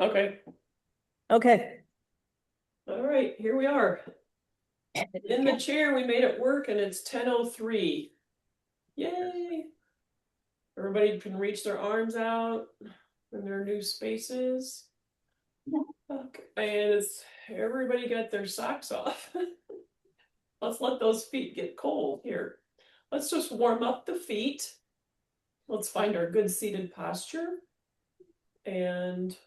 Okay. Okay. All right, here we are. In the chair, we made it work and it's 10:03. Yay! Everybody can reach their arms out in their new spaces. Okay, and it's everybody got their socks off. Let's let those feet get cold here. Let's just warm up the feet. Let's find our good seated posture. And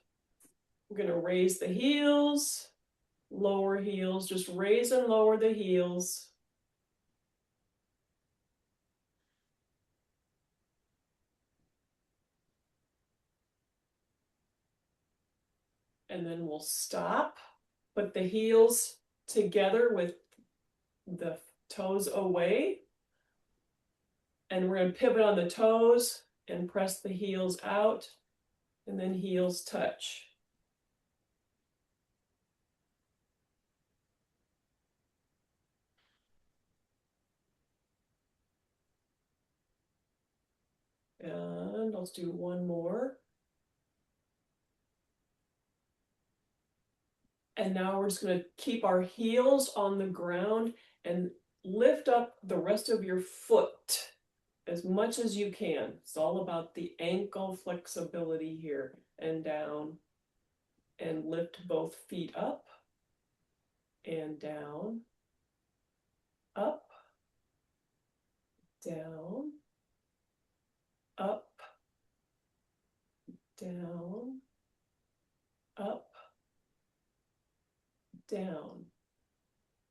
we're going to raise the heels, lower heels, just raise and lower the heels. And then we'll stop, put the heels together with the toes away. And we're going to pivot on the toes and press the heels out, and then heels touch. And let's do one more. And now we're just going to keep our heels on the ground and lift up the rest of your foot as much as you can. It's all about the ankle flexibility here, and down, and lift both feet up and down, up, down, up, down, up, down.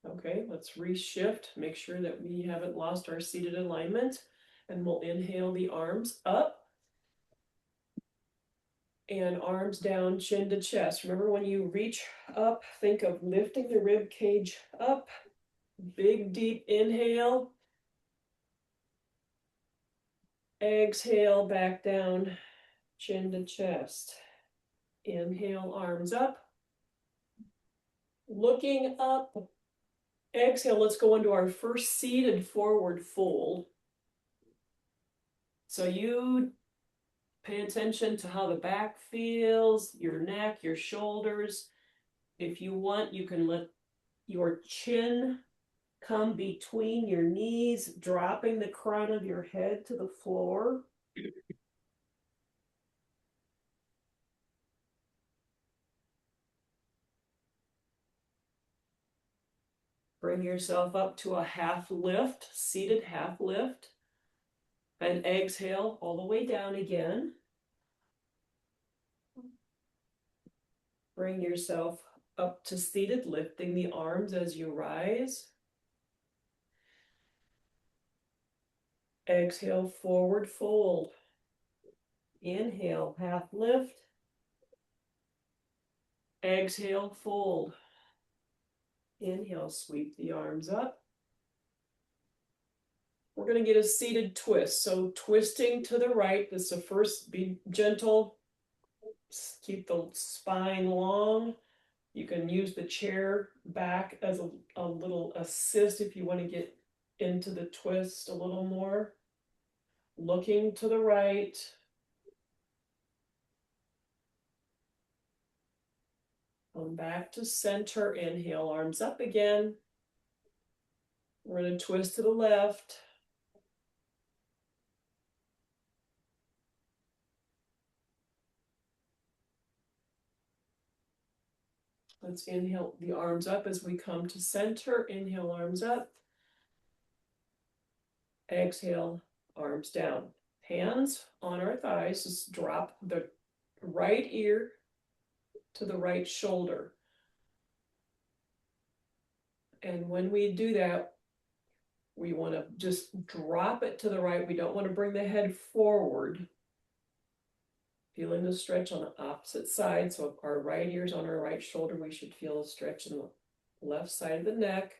Okay, let's reshift, make sure that we haven't lost our seated alignment, and we'll inhale the arms up and arms down, chin to chest. Remember, when you reach up, think of lifting the rib cage up. Big deep inhale. Exhale back down, chin to chest. Inhale, arms up. Looking up. Exhale, let's go into our first seated forward fold. So you pay attention to how the back feels, your neck, your shoulders. If you want, you can let your chin come between your knees, dropping the crown of your head to the floor. Bring yourself up to a half lift, seated half lift. And exhale all the way down again. Bring yourself up to seated, lifting the arms as you rise. Exhale, forward fold. Inhale, half lift. Exhale, fold. Inhale, sweep the arms up. We're going to get a seated twist. So twisting to the right, this is the first, be gentle. Keep the spine long. You can use the chair back as a little assist if you want to get into the twist a little more. Looking to the right. Come back to center. Inhale, arms up again. We're going to twist to the left. Let's inhale the arms up as we come to center. Inhale, arms up. Exhale, arms down. Hands on our thighs. Just drop the right ear to the right shoulder. And when we do that, we want to just drop it to the right. We don't want to bring the head forward. Feeling the stretch on the opposite side. So if our right ear's on our right shoulder, we should feel a stretch in the left side of the neck.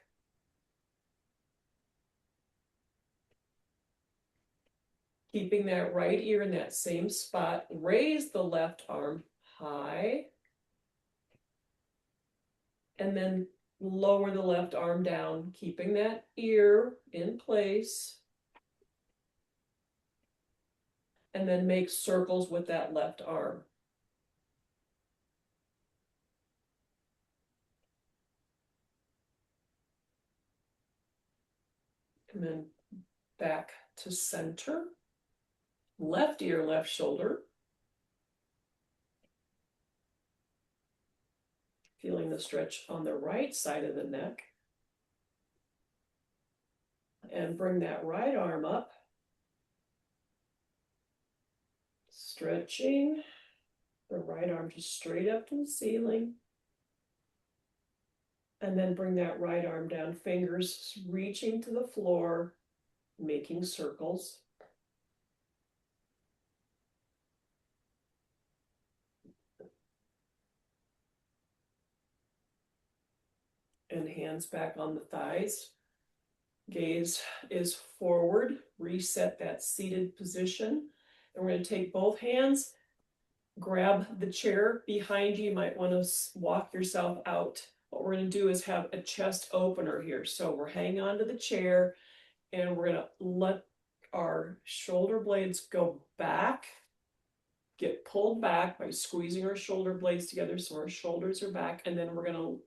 Keeping that right ear in that same spot. Raise the left arm high. And then lower the left arm down, keeping that ear in place. And then make circles with that left arm. And then back to center. Left ear, left shoulder. Feeling the stretch on the right side of the neck. And bring that right arm up. Stretching the right arm just straight up to the ceiling. And then bring that right arm down, fingers reaching to the floor, making circles. And hands back on the thighs. Gaze is forward, reset that seated position. And we're going to take both hands, grab the chair behind you. You might want to walk yourself out. What we're going to do is have a chest opener here. So we're hanging onto the chair and we're going to let our shoulder blades go back, get pulled back by squeezing our shoulder blades together so our shoulders are back. And then we're going to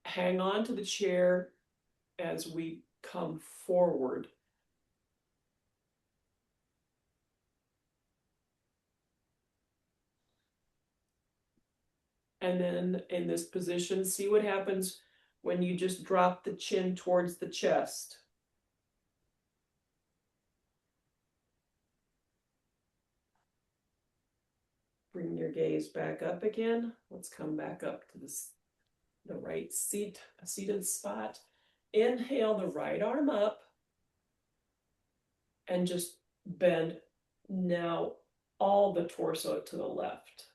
hang on to the chair as we come forward. And then in this position, see what happens when you just drop the chin towards the chest. Bring your gaze back up again. Let's come back up to the right seated spot. Inhale the right arm up and just bend now all the torso to the left.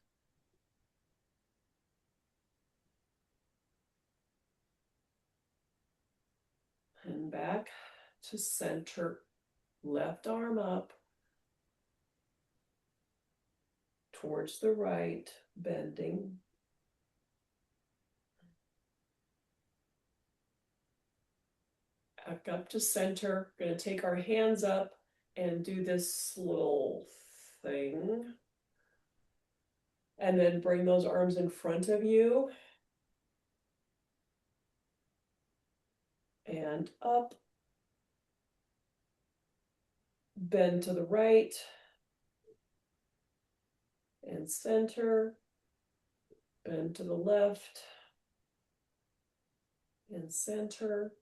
And back to center, left arm up towards the right, bending. Back up to center. We're going to take our hands up and do this little thing. And then bring those arms in front of you. And up. Bend to the right. And center. Bend to the left. And center.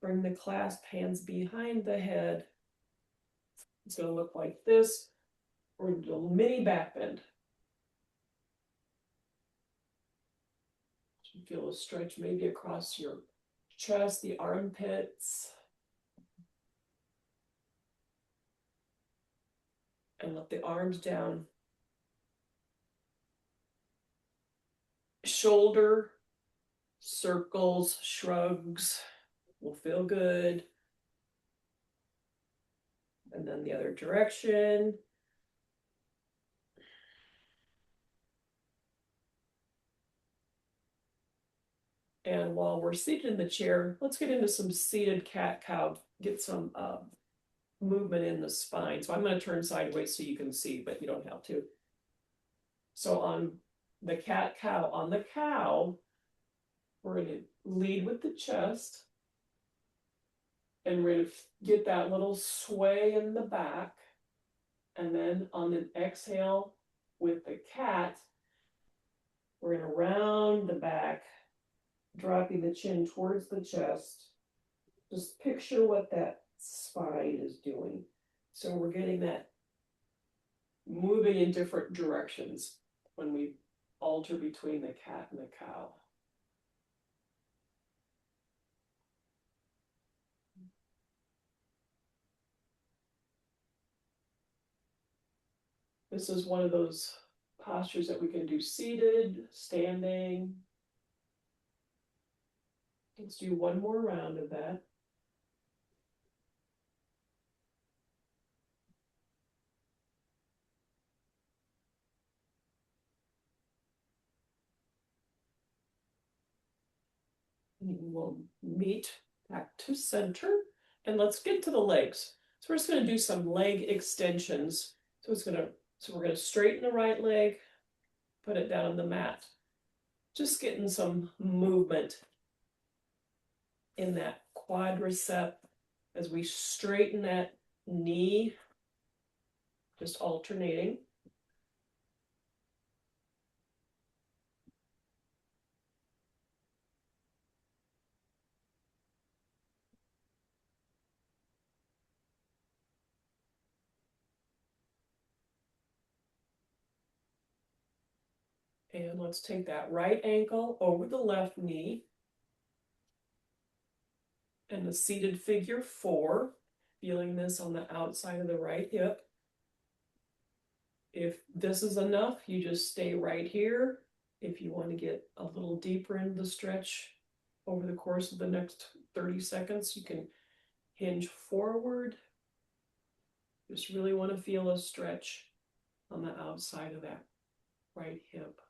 Bring the clasp hands behind the head. It's going to look like this. We're going to do a mini back bend. You feel a stretch maybe across your chest, the armpits. And let the arms down. Shoulder circles, shrugs will feel good. And then the other direction. And while we're seated in the chair, let's get into some seated cat-cow, get some movement in the spine. So I'm going to turn sideways so you can see, but you don't have to. So on the cat-cow, on the cow, we're going to lead with the chest. And we're going to get that little sway in the back. And then on the exhale with the cat, we're going to round the back, dropping the chin towards the chest. Just picture what that spine is doing. So we're getting that moving in different directions when we alter between the cat and the cow. This is one of those postures that we can do seated, standing. Let's do one more round of that. We'll meet back to center. And let's get to the legs. So we're just going to do some leg extensions. So we're going to straighten the right leg, put it down on the mat. Just getting some movement in that quadricep as we straighten that knee, just alternating. And let's take that right ankle over the left knee and the seated figure 4, feeling this on the outside of the right hip. If this is enough, you just stay right here. If you want to get a little deeper into the stretch over the course of the next 30 seconds, you can hinge forward. Just really want to feel a stretch on the outside of that right hip.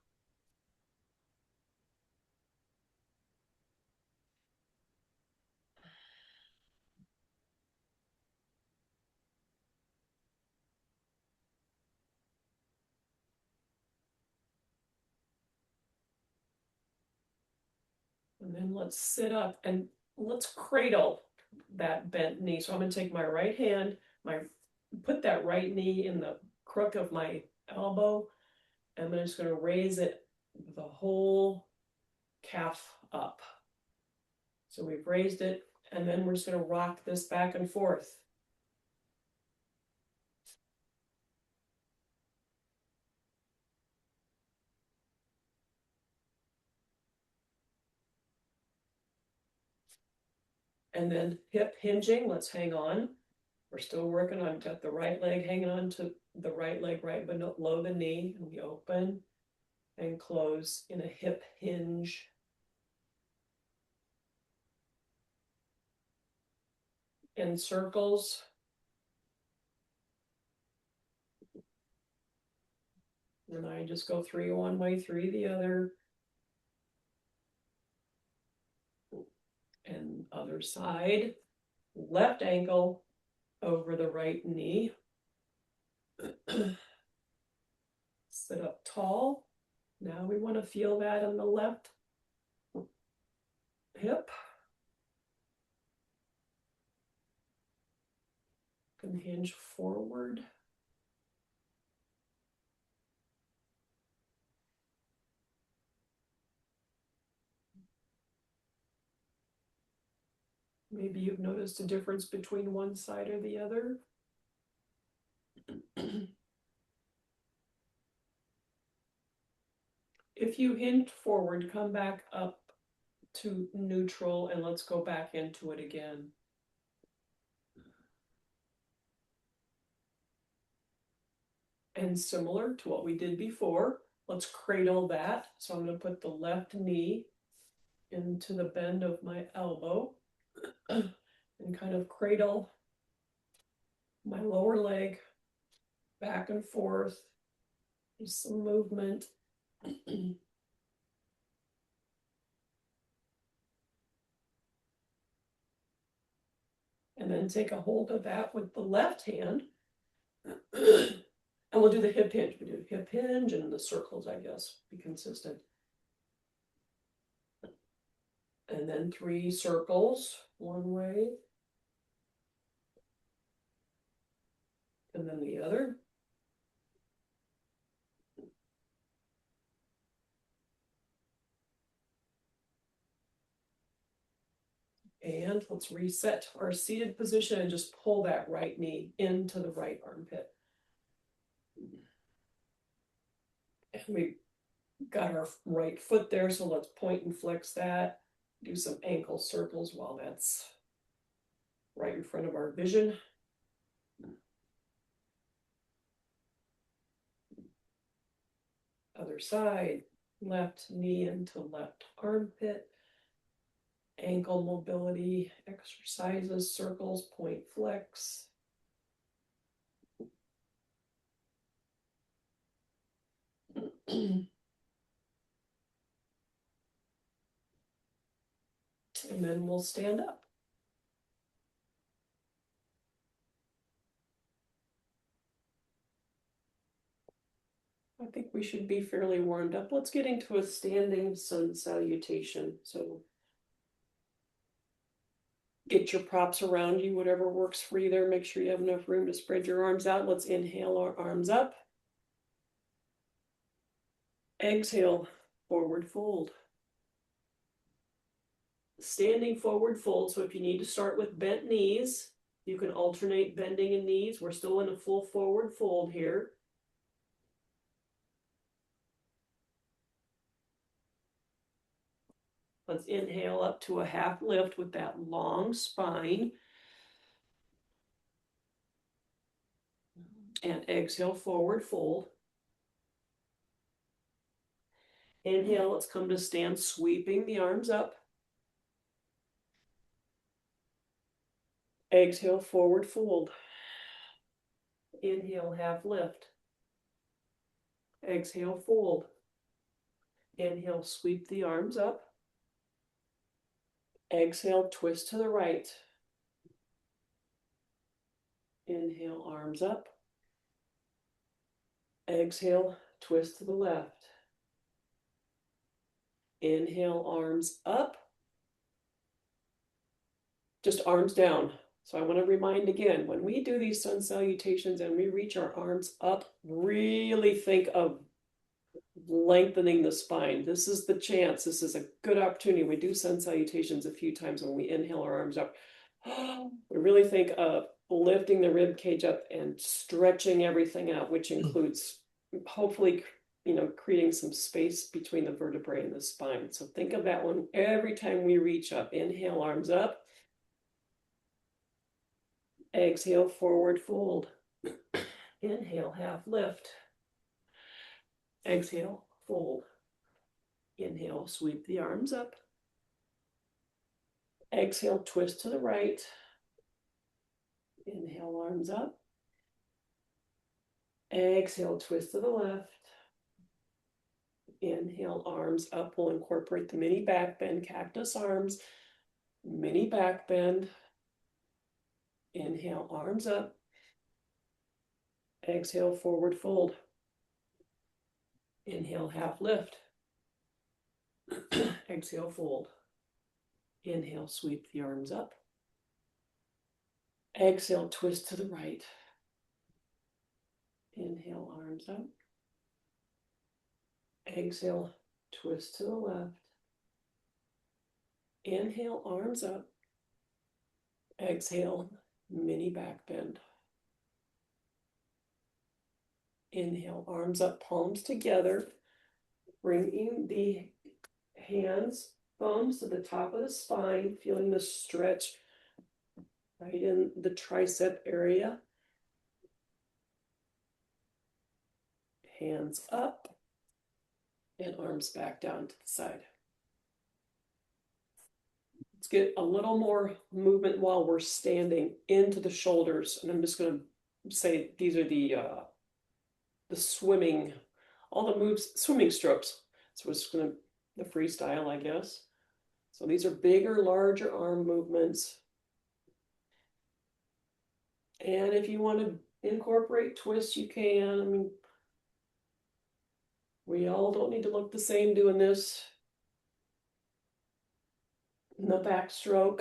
And then let's sit up and let's cradle that bent knee. So I'm going to take my right hand, put that right knee in the crook of my elbow, and I'm just going to raise it the whole calf up. So we've raised it, and then we're just going to rock this back and forth. And then hip hinging, let's hang on. We're still working on, got the right leg hanging on to the right leg right below the knee, and we open and close in a hip hinge. In circles. And I just go 3 one way, 3 the other. And other side. Left ankle over the right knee. Sit up tall. Now we want to feel that on the left hip. Can hinge forward. Maybe you've noticed a difference between one side or the other. If you hinge forward, come back up to neutral and let's go back into it again. And similar to what we did before, let's cradle that. So I'm going to put the left knee into the bend of my elbow and kind of cradle my lower leg back and forth. Just some movement. And then take a hold of that with the left hand. And we'll do the hip hinge. We do hip hinge and the circles, I guess, be consistent. And then 3 circles, one way. And then the other. And let's reset our seated position and just pull that right knee into the right armpit. And we got our right foot there, so let's point and flex that. Do some ankle circles while that's right in front of our vision. Other side, left knee into left armpit. Ankle mobility exercises, circles, point flex. And then we'll stand up. I think we should be fairly warmed up. Let's get into a standing sun salutation. So Get your props around you, whatever works for you there. Make sure you have enough room to spread your arms out. Let's inhale our arms up. Exhale, forward fold. Standing forward fold. So if you need to start with bent knees, you can alternate bending in knees. We're still in a full forward fold here. Let's inhale up to a half lift with that long spine. And exhale, forward fold. Inhale, let's come to stand, sweeping the arms up. Exhale, forward fold. Inhale, half lift. Exhale, fold. Inhale, sweep the arms up. Exhale, twist to the right. Inhale, arms up. Exhale, twist to the left. Inhale, arms up. Just arms down. So I want to remind again, when we do these sun salutations and we reach our arms up, really think of lengthening the spine. This is the chance. This is a good opportunity. We do sun salutations a few times when we inhale our arms up. We really think of lifting the rib cage up and stretching everything out, which includes hopefully, creating some space between the vertebrae and the spine. So think of that one every time we reach up. Inhale, arms up. Exhale, forward fold. Inhale, half lift. Exhale, fold. Inhale, sweep the arms up. Exhale, twist to the right. Inhale, arms up. Exhale, twist to the left. Inhale, arms up. We'll incorporate the mini back bend, cactus arms. Mini back bend. Inhale, arms up. Exhale, forward fold. Inhale, half lift. Exhale, fold. Inhale, sweep the arms up. Exhale, twist to the right. Inhale, arms up. Exhale, twist to the left. Inhale, arms up. Exhale, mini back bend. Inhale, arms up, palms together. Bringing the hands, thumbs to the top of the spine, feeling the stretch right in the tricep area. Hands up and arms back down to the side. Let's get a little more movement while we're standing into the shoulders. And I'm just going to say these are the swimming, all the moves, swimming strokes. So it's going to the freestyle, I guess. So these are bigger, larger arm movements. And if you want to incorporate twists, you can. I mean, we all don't need to look the same doing this. And the backstroke.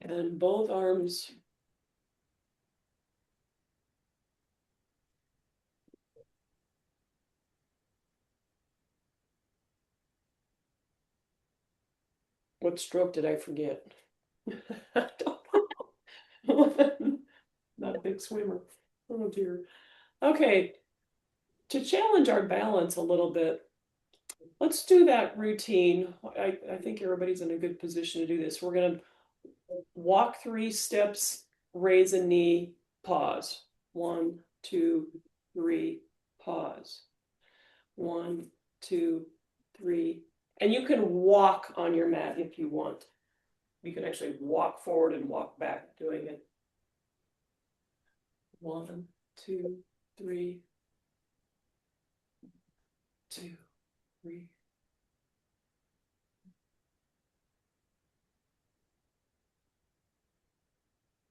And both arms. What stroke did I forget? I don't know. Not a big swimmer. Oh dear. Okay, to challenge our balance a little bit, let's do that routine. I think everybody's in a good position to do this. We're going to walk 3 steps, raise a knee, pause. 1, 2, 3, pause. 1, 2, 3. And you can walk on your mat if you want. You can actually walk forward and walk back doing it. 1, 2, 3, 2, 3.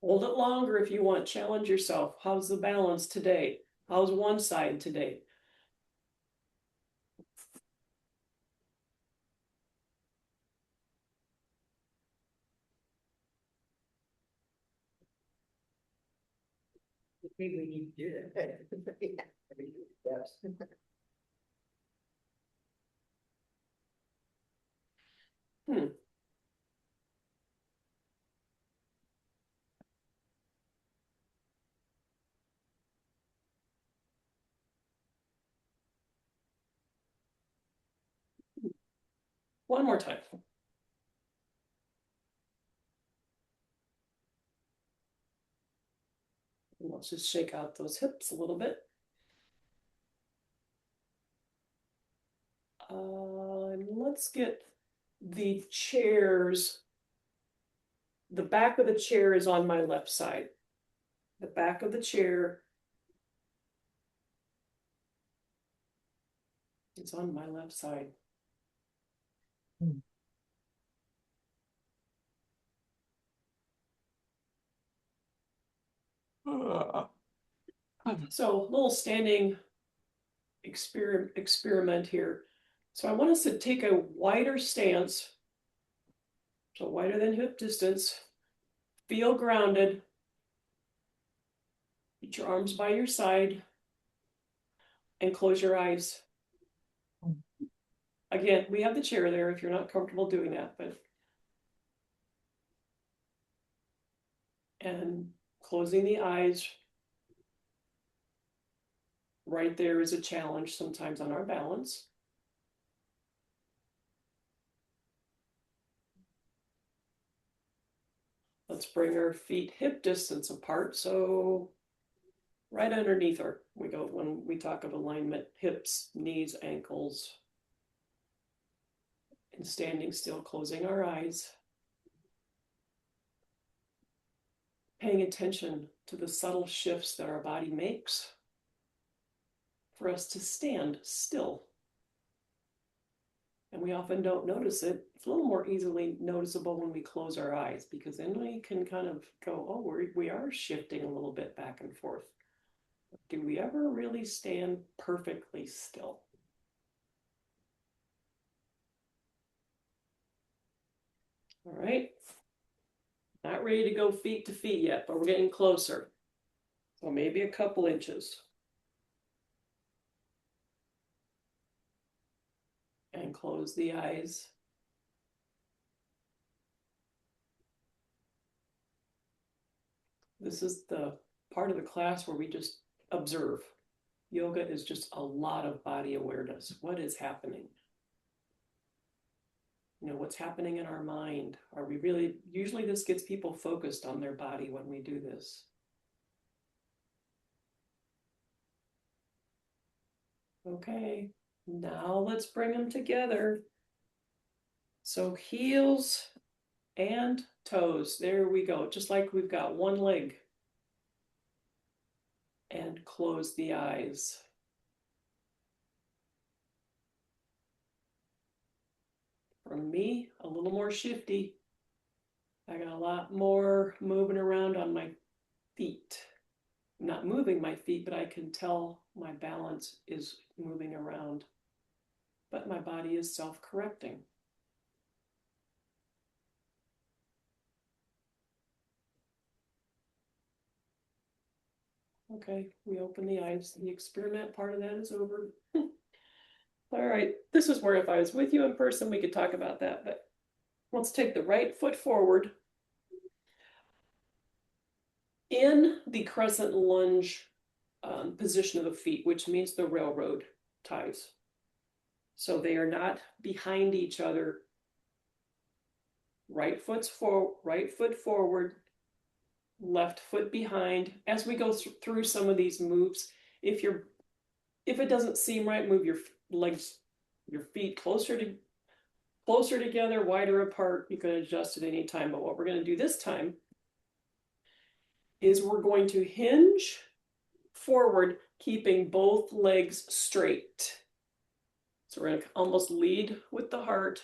Hold it longer if you want. Challenge yourself. How's the balance today? How's one side today? Maybe we need to do that. Yes. Hmm. One more time. Let's just shake out those hips a little bit. Let's get the chairs. The back of the chair is on my left side. The back of the chair is on my left side. So a little standing experiment here. So I want us to take a wider stance, so wider than hip distance. Feel grounded. Put your arms by your side and close your eyes. Again, we have the chair there if you're not comfortable doing that, but and closing the eyes right there is a challenge sometimes on our balance. Let's bring our feet hip distance apart. So right underneath her, we go when we talk of alignment, hips, knees, ankles, and standing still, closing our eyes. Paying attention to the subtle shifts that our body makes for us to stand still. And we often don't notice it. It's a little more easily noticeable when we close our eyes, because then we can kind of go, oh, we are shifting a little bit back and forth. Do we ever really stand perfectly still? All right. Not ready to go feet to feet yet, but we're getting closer. So maybe a couple inches. And close the eyes. This is the part of the class where we just observe. Yoga is just a lot of body awareness. What is happening? You know, what's happening in our mind? Are we really, usually this gets people focused on their body when we do this. Okay, now let's bring them together. So heels and toes, there we go. Just like we've got one leg. And close the eyes. For me, a little more shifty. I got a lot more moving around on my feet. I'm not moving my feet, but I can tell my balance is moving around. But my body is self-correcting. Okay, we open the eyes. The experiment part of that is over. All right, this is where if I was with you in person, we could talk about that. But let's take the right foot forward in the crescent lunge position of the feet, which means the railroad ties. So they are not behind each other. Right foot forward, left foot behind. As we go through some of these moves, if it doesn't seem right, move your legs, your feet closer together, wider apart. You can adjust at any time. But what we're going to do this time is we're going to hinge forward, keeping both legs straight. So we're going to almost lead with the heart.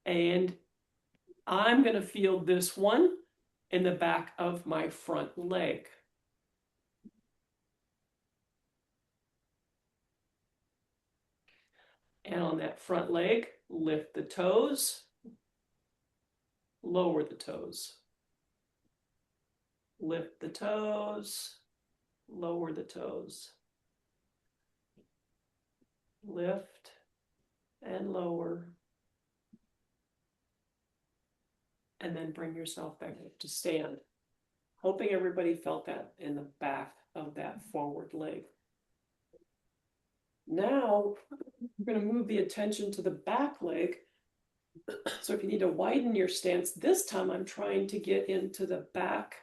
And I'm going to feel this one in the back of my front leg. And on that front leg, lift the toes, lower the toes. Lift the toes, lower the toes. Lift and lower. And then bring yourself back up to stand. Hoping everybody felt that in the back of that forward leg. Now, we're going to move the attention to the back leg. So if you need to widen your stance, this time I'm trying to get into the back,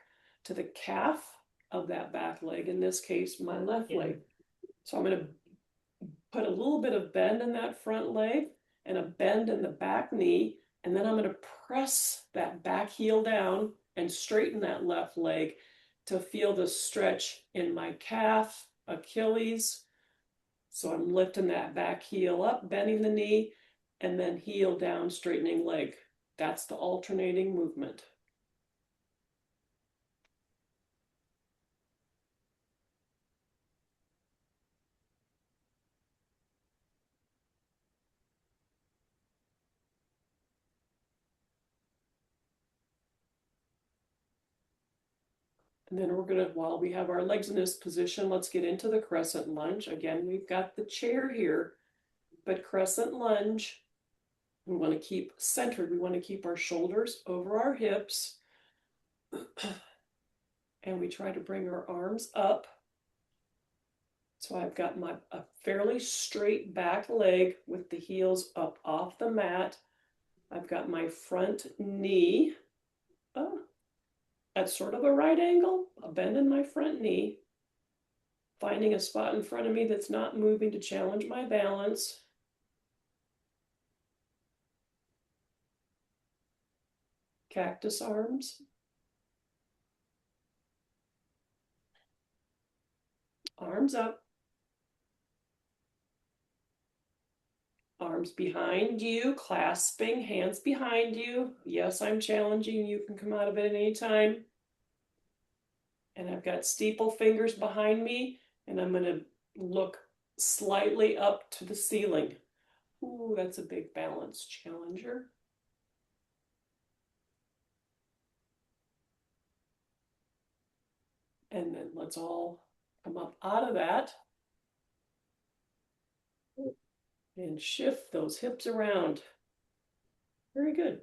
to the calf of that back leg, in this case, my left leg. So I'm going to put a little bit of bend in that front leg and a bend in the back knee, and then I'm going to press that back heel down and straighten that left leg to feel the stretch in my calf, Achilles. So I'm lifting that back heel up, bending the knee, and then heel down, straightening leg. That's the alternating movement. And then we're gonna, while we have our legs in this position, let's get into the crescent lunge. Again, we've got the chair here, but crescent lunge, we wanna keep centered. We wanna keep our shoulders over our hips. And we try to bring our arms up. So I've got a fairly straight back leg with the heels up off the mat. I've got my front knee at sort of a right angle, a bend in my front knee, finding a spot in front of me that's not moving to challenge my balance. Cactus arms. Arms up. Arms behind you, clasping, hands behind you. Yes, I'm challenging. You can come out of it at any time. And I've got steeple fingers behind me, and I'm going to look slightly up to the ceiling. Ooh, that's a big balance challenger. And then let's all come up out of that and shift those hips around. Very good.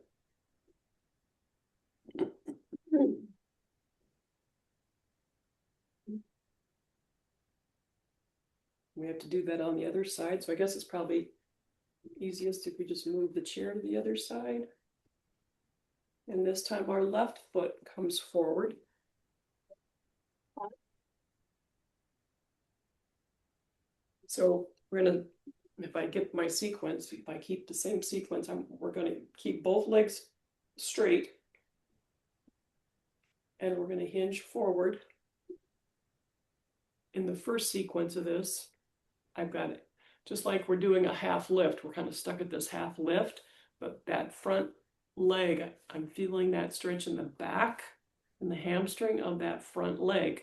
We have to do that on the other side, so I guess it's probably easiest if we just move the chair to the other side. And this time our left foot comes forward. So we're gonna, if I get my sequence, if I keep the same sequence, we're gonna keep both legs straight. And we're gonna hinge forward. In the first sequence of this, I've got it. Just like we're doing a half lift, we're kind of stuck at this half lift, but that front leg, I'm feeling that stretch in the back and the hamstring of that front leg.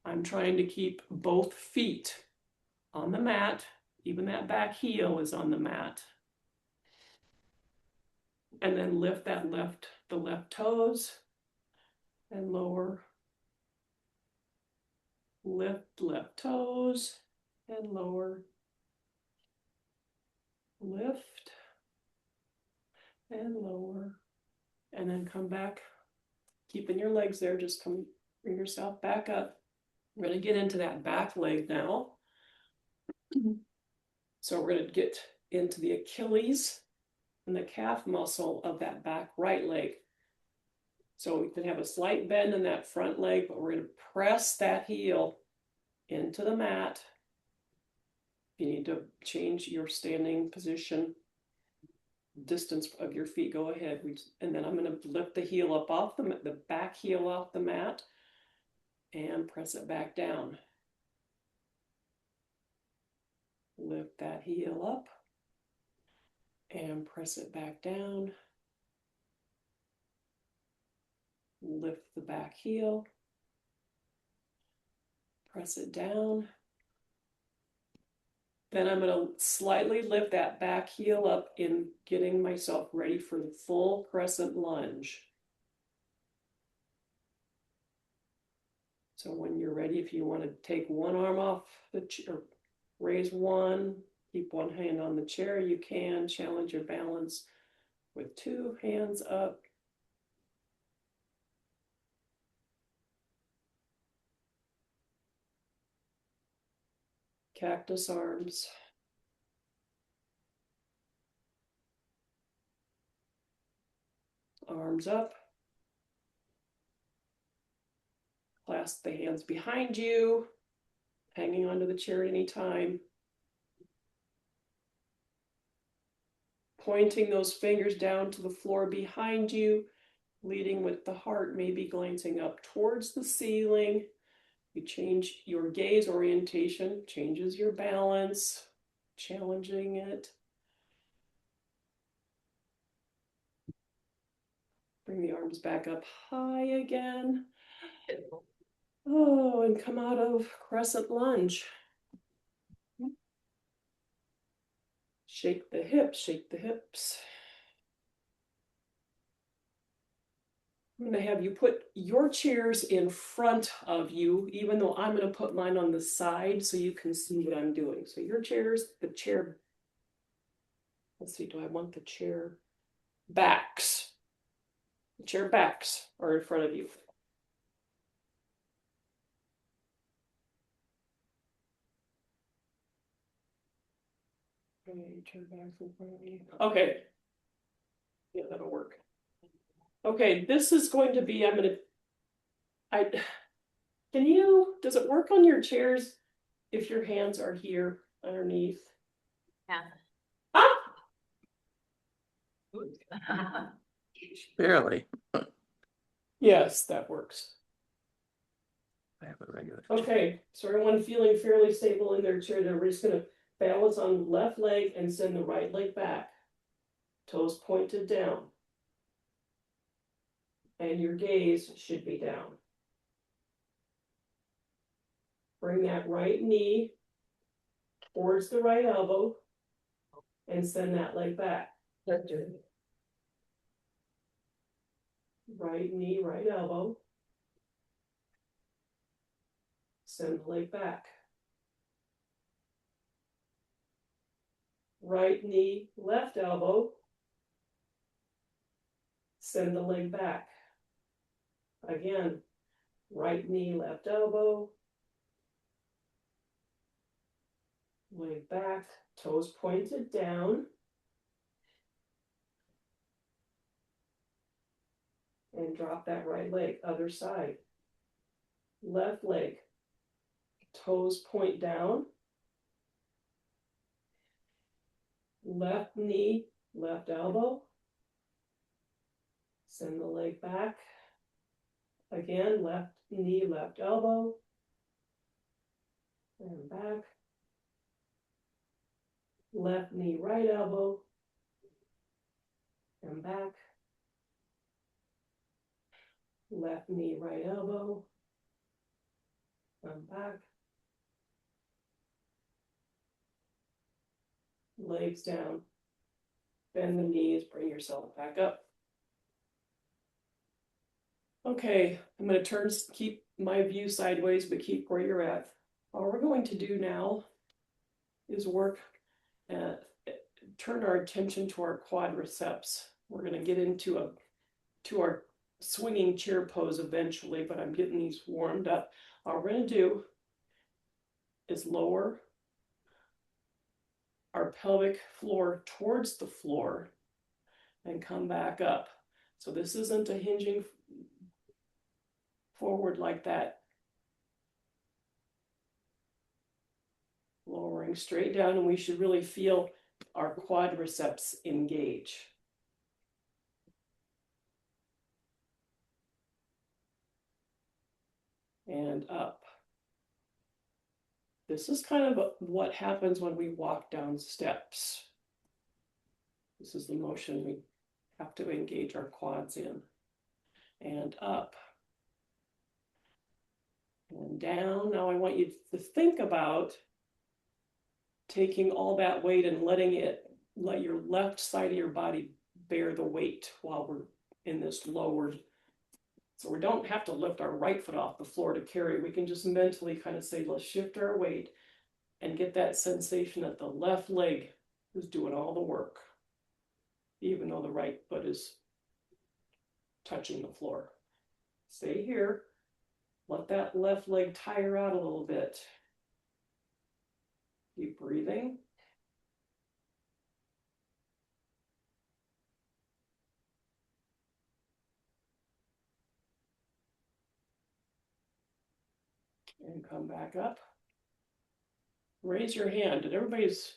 I'm trying to keep both feet on the mat, even that back heel is on the mat. And then lift the left toes and lower. Lift left toes and lower. Lift and lower, and then come back, keeping your legs there, just bring yourself back up. We're going to get into that back leg now. So we're going to get into the Achilles and the calf muscle of that back right leg. So we can have a slight bend in that front leg, but we're going to press that heel into the mat. If you need to change your standing position, distance of your feet, go ahead. And then I'm going to lift the heel up off the back heel off the mat and press it back down. Lift that heel up and press it back down. Lift the back heel, press it down, Then I'm going to slightly lift that back heel up in getting myself ready for the full crescent lunge. So when you're ready, if you want to take one arm off the chair, raise one, keep one hand on the chair, you can challenge your balance with two hands up. Cactus arms. Arms up. Clasp the hands behind you, hanging onto the chair at any time. Pointing those fingers down to the floor behind you, leading with the heart, maybe glancing up towards the ceiling. You change your gaze orientation, changes your balance, challenging it. Bring the arms back up high again. Oh, and come out of crescent lunge. Shake the hips, shake the hips. I'm going to have you put your chairs in front of you, even though I'm going to put mine on the side so you can see what I'm doing. So your chairs, the chair, let's see, do I want the chair backs? The chair backs are in front of you. Okay, chair backs in front of me. Okay. Yeah, that'll work. Okay, this is going to be, does it work on your chairs if your hands are here underneath? Yeah. Ah! Barely. Yes, that works. I have a regular. Okay, so everyone feeling fairly stable in their chair, we're just gonna balance on the left leg and send the right leg back. Toes pointed down. And your gaze should be down. Bring that right knee towards the right elbow and send that leg back. Let's do it. Right knee, right elbow. Send the leg back. Right knee, left elbow. Send the leg back. Again, right knee, left elbow. Leg back, toes pointed down. And drop that right leg, other side. Left leg, toes point down. Left knee, left elbow. Send the leg back. Again, left knee, left elbow. And back. Left knee, right elbow. And back. Left knee, right elbow. And back. Legs down. Bend the knees, bring yourself back up. Okay, I'm going to keep my view sideways, but keep where you're at. All we're going to do now is turn our attention to our quadriceps. We're going to get into our swinging chair pose eventually, but I'm getting these warmed up. All we're going to do is lower our pelvic floor towards the floor and come back up. So this isn't a hinging forward like that. Lowering straight down, and we should really feel our quadriceps engage. And up. This is kind of what happens when we walk down steps. This is the motion we have to engage our quads in. And up. And down. Now I want you to think about taking all that weight and let your left side of your body bear the weight while we're in this lowered. So we don't have to lift our right foot off the floor to carry. We can just mentally kind of say, let's shift our weight and get that sensation that the left leg is doing all the work, even though the right foot is touching the floor. Stay here. Let that left leg tire out a little bit. Keep breathing. And come back up. Raise your hand. Did everybody's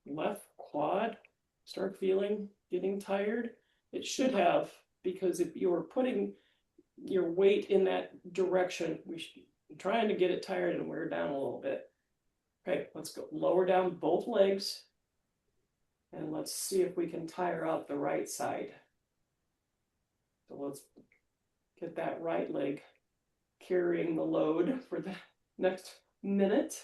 left quad start getting tired? It should have, because if you were putting your weight in that direction, we should be trying to get it tired and wear down a little bit. Okay, let's go lower down both legs. And let's see if we can tire out the right side. So let's get that right leg carrying the load for the next minute.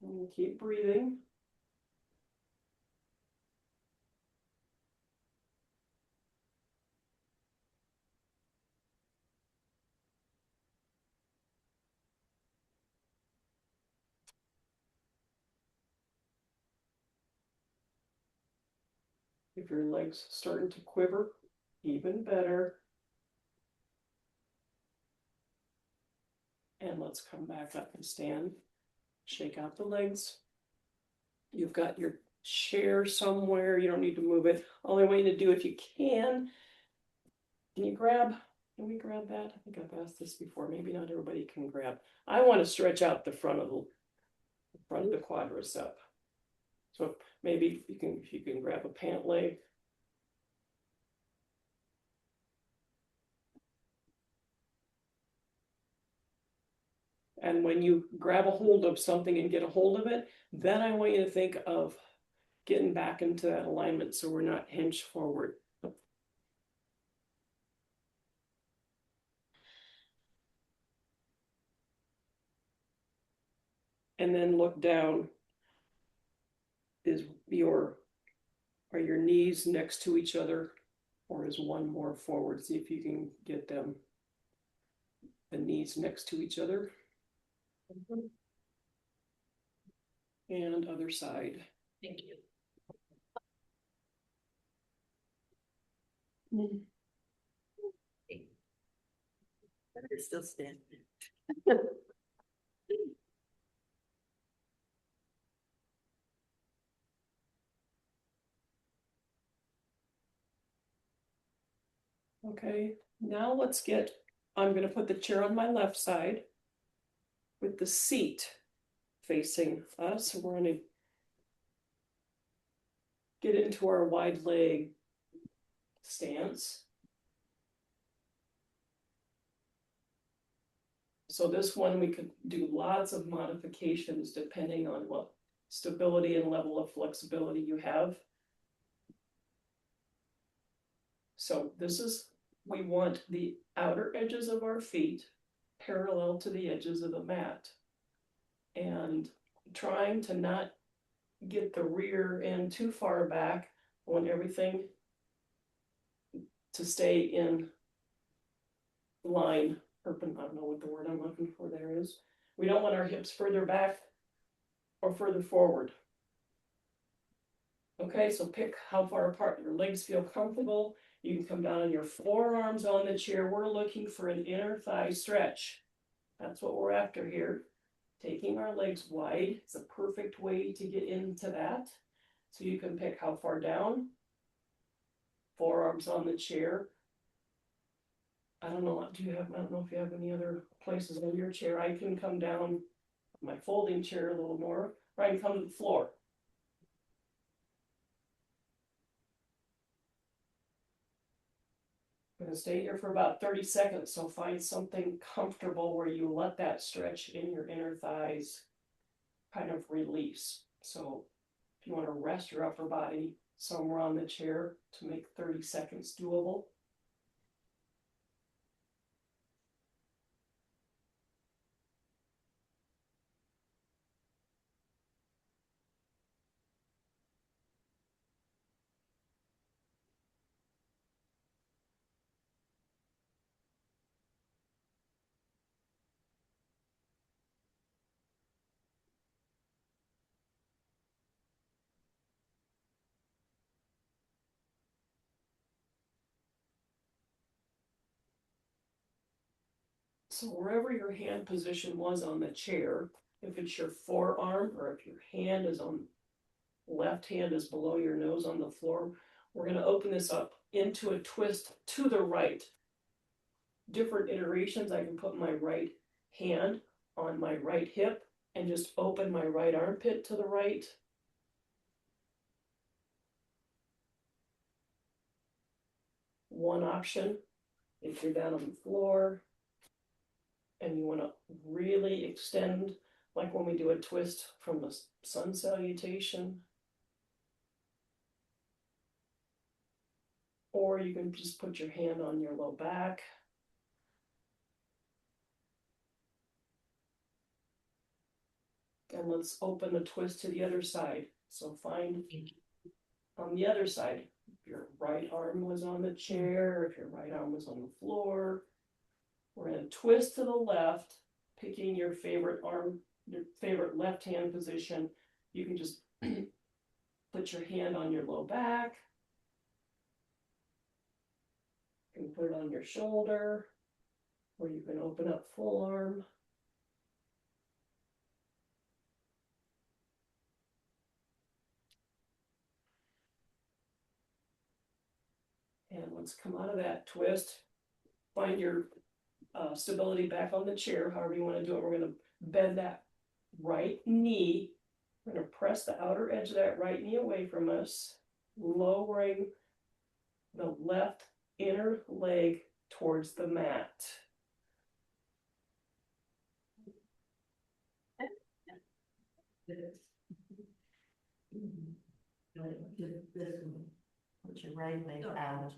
And keep breathing. If your leg's starting to quiver, even better. And let's come back up and stand. Shake out the legs. You've got your chair somewhere. You don't need to move it. All I want you to do, if you can we grab that? I think I've asked this before. Maybe not everybody can grab. I want to stretch out the front of the quadricep. So maybe if you can grab a pant leg. And when you grab a hold of something and get a hold of it, then I want you to think of getting back into that alignment so we're not hinged forward. And then look down. Are your knees next to each other, or is one more forward? See if you can get them, the knees next to each other. And other side. Thank you. Better still standing. Okay, now I'm going to put the chair on my left side with the seat facing us. We're going to get into our wide leg stance. So this one we could do lots of modifications depending on what stability and level of flexibility you have. So we want the outer edges of our feet parallel to the edges of the mat, and trying to not get the rear end too far back. I want everything to stay in line. I don't know what the word I'm looking for there is. We don't want our hips further back or further forward. Okay, so pick how far apart your legs feel comfortable. You can come down on your forearms on the chair. We're looking for an inner thigh stretch. That's what we're after here. Taking our legs wide is a perfect way to get into that. So you can pick how far down. Forearms on the chair. I don't know if you have any other places on your chair. I can come down my folding chair a little more, or I can come to the floor. I'm going to stay here for about 30 seconds, so find something comfortable where you let that stretch in your inner thighs kind of release. So if you want to rest your upper body somewhere on the chair to make 30 seconds doable. So wherever your hand position was on the chair, if it's your forearm or if your hand is on, left hand is below your nose on the floor, we're going to open this up into a twist to the right. Different iterations, I can put my right hand on my right hip and just open my right armpit to the right. One option, if you're down on the floor and you want to really extend, like when we do a twist from the sun salutation. Or you can just put your hand on your low back. And let's open the twist to the other side. So find on the other side, if your right arm was on the chair, if your right arm was on the floor, we're going to twist to the left, picking your favorite arm, your favorite left hand position. You can just put your hand on your low back. You can put it on your shoulder, or you can open up full arm. And let's come out of that twist. Find your stability back on the chair, however you want to do it. We're going to bend that right knee. We're going to press the outer edge of that right knee away from us, lowering the left inner leg towards the mat. Put your right leg out.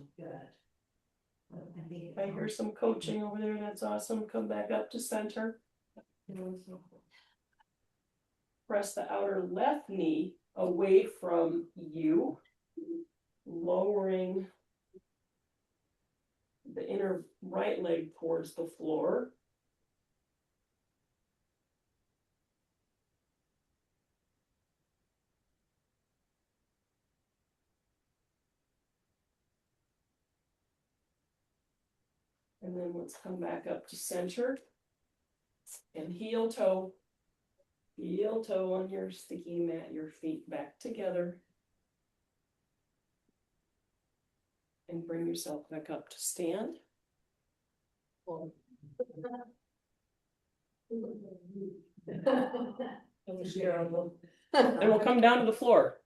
I hear some coaching over there. That's awesome. Come back up to center. Press the outer left knee away from you, lowering the inner right leg towards the floor. And then let's come back up to center and heel toe on your sticky mat, your feet back together. And bring yourself back up to stand. And we'll come down to the floor.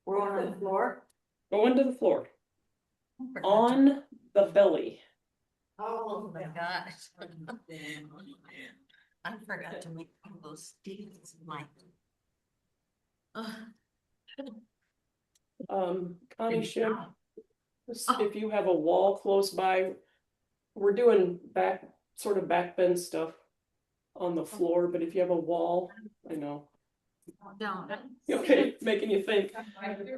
We're on the floor. Go into the floor. On the belly. Oh my gosh. I forgot to make those Stevens Mike. Connie should, if you have a wall close by, we're doing sort of back bend stuff on the floor, but if you have a wall, I know. Okay, making you think.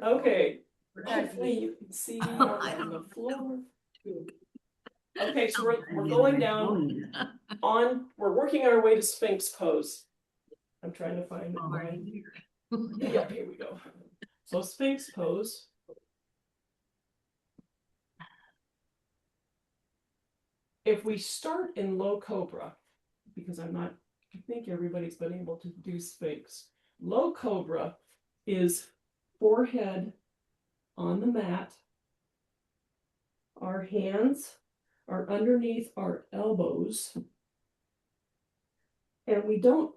Okay, hopefully you can see on the floor. Okay, so we're going down we're working our way to Sphinx pose. I'm trying to find it. Yeah, here we go. So Sphinx pose. If we start in low cobra, because I think everybody's been able to do Sphinx. Low cobra is forehead on the mat. Our hands are underneath our elbows. And we don't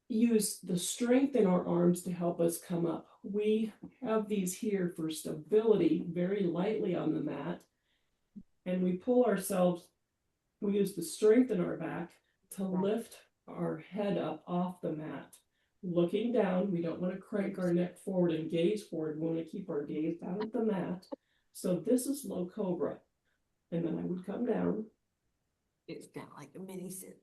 use the strength in our arms to help us come up. We have these here for stability, very lightly on the mat. And we pull ourselves, we use the strength in our back to lift our head up off the mat. Looking down, we don't want to crank our neck forward and gaze forward. We want to keep our gaze down at the mat. So this is low cobra. And then I would come down. It's kind of like a mini sit.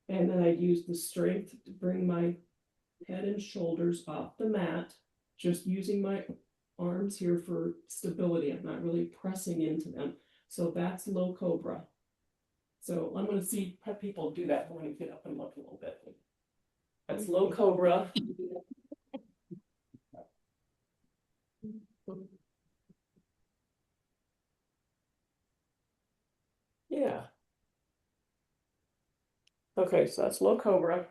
And then I'd use the strength to bring my head and shoulders off the mat, just using my arms here for stability. I'm not really pressing into them. So that's low cobra. So I'm going to see how people do that when we get up and look a little bit. That's low cobra. Yeah. Okay, so that's low cobra.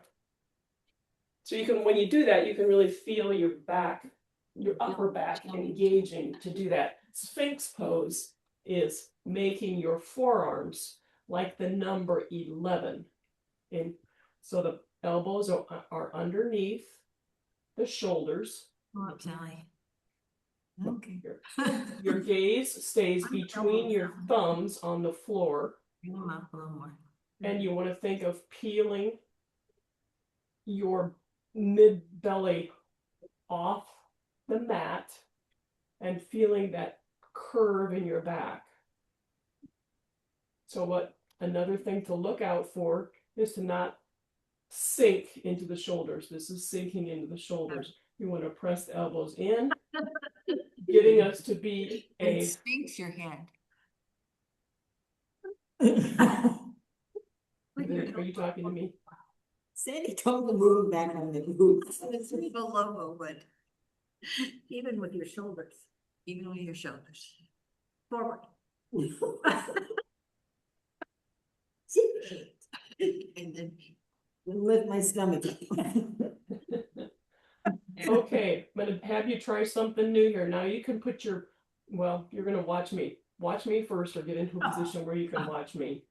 So you can, when you do that, you can really feel your back, your upper back engaging to do that. Sphinx pose is making your forearms like the number 11. And so the elbows are underneath the shoulders. Oh, Sally. Okay. Your gaze stays between your thumbs on the floor. Bring them up a little more. And you want to think of peeling your mid belly off the mat and feeling that curve in your back. So what another thing to look out for is to not sink into the shoulders. This is sinking into the shoulders. You want to press the elbows in, getting us to be And a sphinx your head. Are you talking to me? Sandy told the move back on the move. It's the logo, but even with your shoulders, forward. And then lift my stomach. Okay, I'm gonna have you try something new here. Now you can put your, well, you're gonna watch me. Watch me first or get into a position where you can watch me.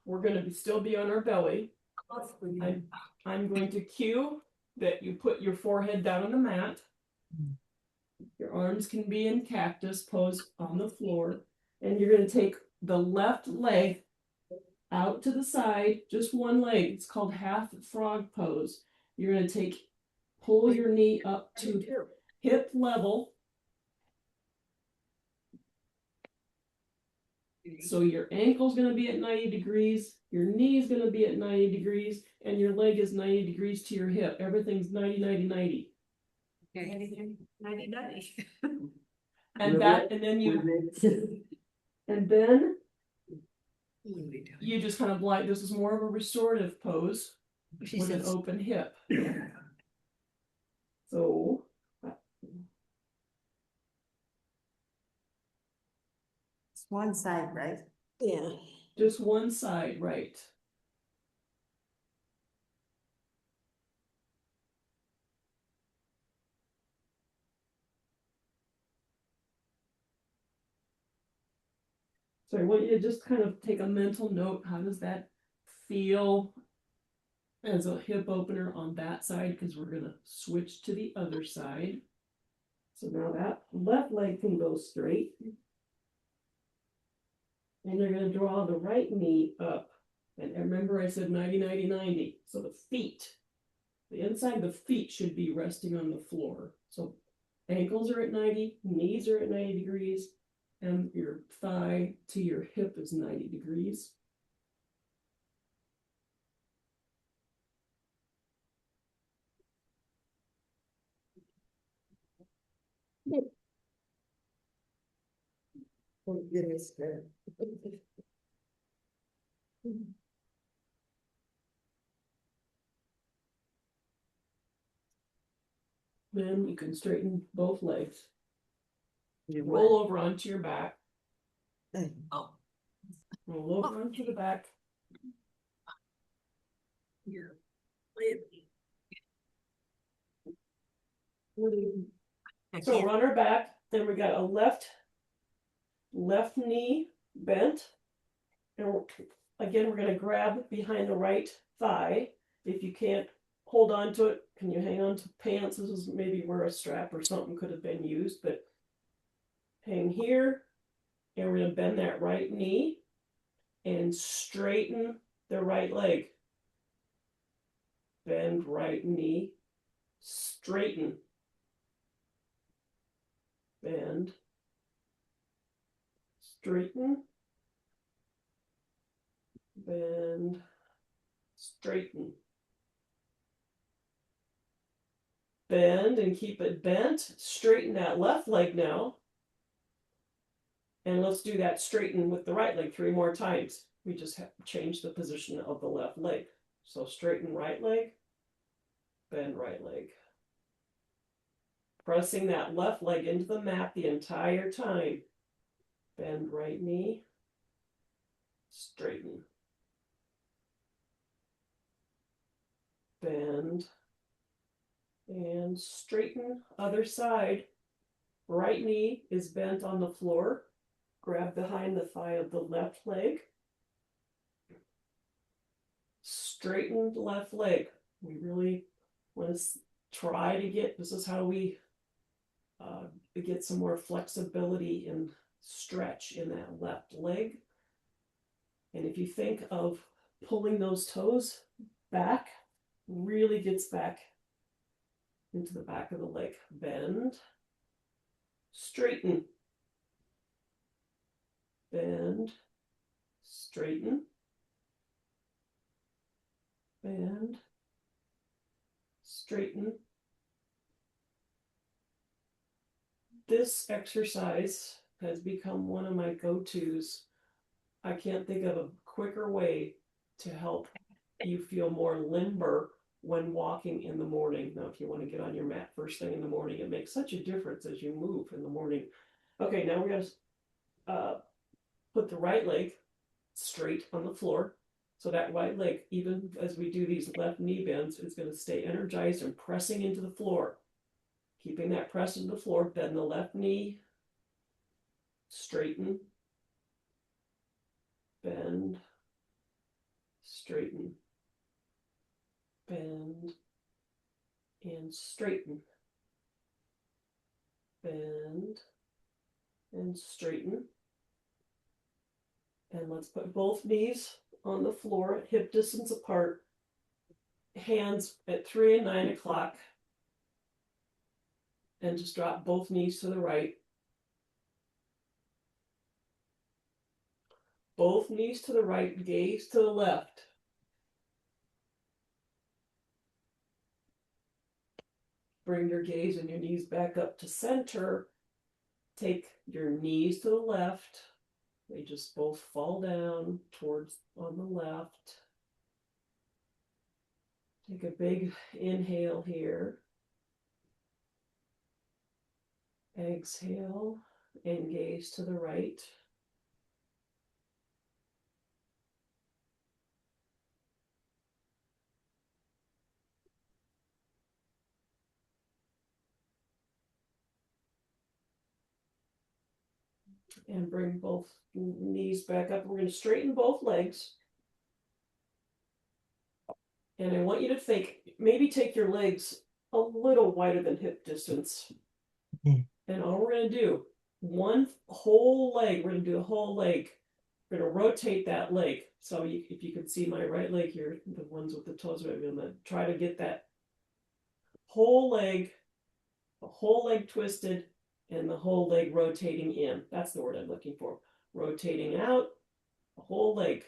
We're gonna still be on our belly. I'm going to cue that you put your forehead down on the mat. Your arms can be in cactus pose on the floor. And you're gonna take the left leg out to the side, just one leg. It's called half frog pose. You're gonna pull your knee up to hip level. So your ankle's going to be at 90 degrees, your knee is going to be at 90 degrees, and your leg is 90 degrees to your hip. Everything's 90, 90, 90. Okay. 90, 90. And then you just kind of like, this is more of a restorative pose with an open hip. So it's one side, right? Yeah. just one side, right? So I want you to just kind of take a mental note. How does that feel as a hip opener on that side? Because we're going to switch to the other side. So now that left leg can go straight. And you're going to draw the right knee up. And remember I said 90, 90, 90. So the feet, the inside of the feet should be resting on the floor. So ankles are at 90, knees are at 90 degrees, and your thigh to your hip is 90 degrees. Oh, goodness. Then you can straighten both legs. Roll over onto your back. Oh. Roll over onto the back. Yeah. So we're on our back, then we got a left knee bent. And again, we're going to grab behind the right thigh. If you can't hold on to it, can you hang on to pants? This is maybe where a strap or something could have been used, but hang here. And we're going to bend that right knee and straighten the right leg. Bend right knee, straighten. Bend, straighten, bend, straighten. Bend and keep it bent. Straighten that left leg now. And let's do that straighten with the right leg 3 more times. We just have to change the position of the left leg. So straighten right leg, bend right leg. Pressing that left leg into the mat the entire time. Bend right knee, straighten. bend, and straighten. Other side. Right knee is bent on the floor. Grab behind the thigh of the left leg. Straighten the left leg. We really want to try to get, this is how we get some more flexibility and stretch in that left leg. And if you think of pulling those toes back, really gets back into the back of the leg. Bend, straighten, bend, straighten, bend, straighten. This exercise has become one of my go-tos. I can't think of a quicker way to help you feel more limber when walking in the morning. Now, if you want to get on your mat first thing in the morning, it makes such a difference as you move in the morning. Okay, now we're going to put the right leg straight on the floor. So that right leg, even as we do these left knee bends, is going to stay energized and pressing into the floor. Keeping that press into the floor, bend the left knee, straighten, bend, straighten, bend, and straighten, bend, and straighten. And let's put both knees on the floor at hip distance apart, hands at 3 and 9 o'clock, and just drop both knees to the right. Both knees to the right, gaze to the left. Bring your gaze and your knees back up to center. Take your knees to the left. They just both fall down towards on the left. Take a big inhale here. Exhale and gaze to the right. And bring both knees back up. We're going to straighten both legs. And I want you to think, maybe take your legs a little wider than hip distance. And all we're going to do, one whole leg, we're going to do the whole leg. We're going to rotate that leg. So if you can see my right leg here, the ones with the toes, we're going to try to get that whole leg, the whole leg twisted, and the whole leg rotating in. That's the word I'm looking for. Rotating out, the whole leg.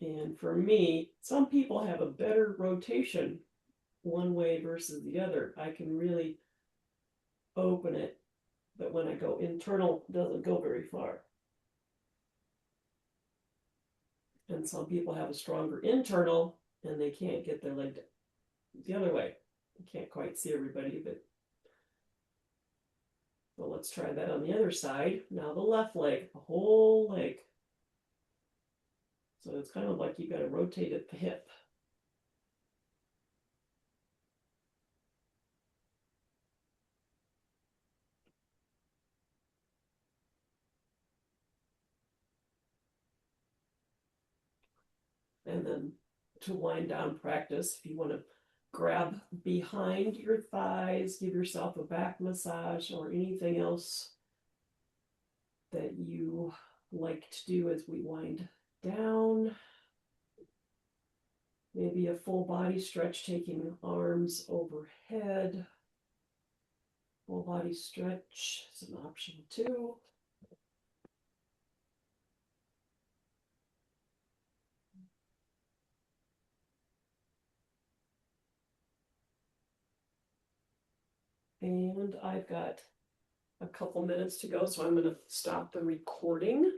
And for me, some people have a better rotation one way versus the other. I can really open it, but when I go internal, it doesn't go very far. And some people have a stronger internal and they can't get their leg the other way. I can't quite see everybody, but well, let's try that on the other side. Now the left leg, the whole leg. So it's kind of like you got to rotate at the hip. And then to wind down practice, if you want to grab behind your thighs, give yourself a back massage or anything else that you like to do as we wind down. Maybe a full body stretch, taking arms overhead. Full body stretch is an option too. And I've got a couple minutes to go, so I'm going to stop the recording.